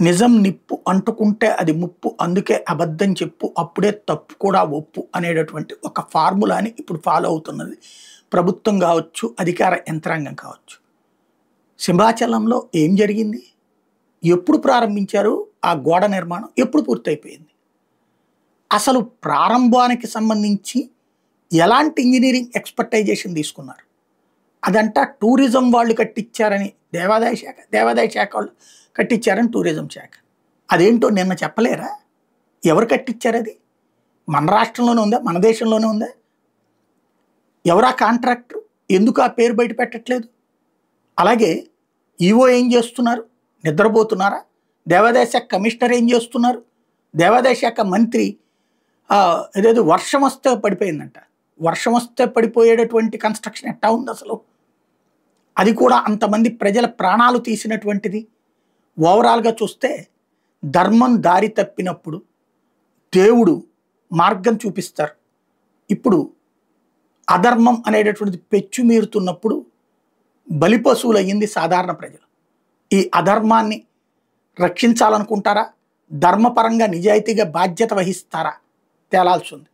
నిజం నిప్పు అంటుకుంటే అది ముప్పు, అందుకే అబద్ధం చెప్పు అప్పుడే తప్పు కూడా ఒప్పు అనేటటువంటి ఒక ఫార్ములాని ఇప్పుడు ఫాలో అవుతున్నది ప్రభుత్వం కావచ్చు, అధికార యంత్రాంగం కావచ్చు. సింహాచలంలో ఏం జరిగింది? ఎప్పుడు ప్రారంభించారు? ఆ గోడ నిర్మాణం ఎప్పుడు పూర్తయిపోయింది? అసలు ప్రారంభానికి సంబంధించి ఎలాంటి ఇంజనీరింగ్ ఎక్స్‌పర్టైజేషన్ తీసుకున్నారు? అదంతా టూరిజం వాళ్ళు కట్టించారని దేవాదాయ శాఖ వాళ్ళు కట్టించారని టూరిజం శాఖ. అదేంటో నిన్న చెప్పలేరా? ఎవరు కట్టించారు అది? మన రాష్ట్రంలోనే ఉందా? మన దేశంలోనే ఉందా? ఎవరా కాంట్రాక్టర్? ఎందుకు ఆ పేరు బయట పెట్టట్లేదు? అలాగే ఈవో ఏం చేస్తున్నారు? నిద్రపోతున్నారా? దేవాదాయ శాఖ కమిషనర్ ఏం చేస్తున్నారు? దేవాదాయ శాఖ మంత్రి ఏదేదో వర్షం వస్తే పడిపోయిందంట. వర్షం వస్తే పడిపోయేటటువంటి కన్స్ట్రక్షన్ ఎట్టా ఉంది అసలు? అది కూడా అంతమంది ప్రజల ప్రాణాలు తీసినటువంటిది. ఓవరాల్గా చూస్తే ధర్మం దారి తప్పినప్పుడు దేవుడు మార్గం చూపిస్తారు. ఇప్పుడు అధర్మం అనేటటువంటిది పెచ్చు మీరుతున్నప్పుడు బలిపశువులు అయ్యింది సాధారణ ప్రజలు. ఈ అధర్మాన్ని రక్షించాలనుకుంటారా? ధర్మపరంగా నిజాయితీగా బాధ్యత వహిస్తారా? తేలాల్సి ఉంది.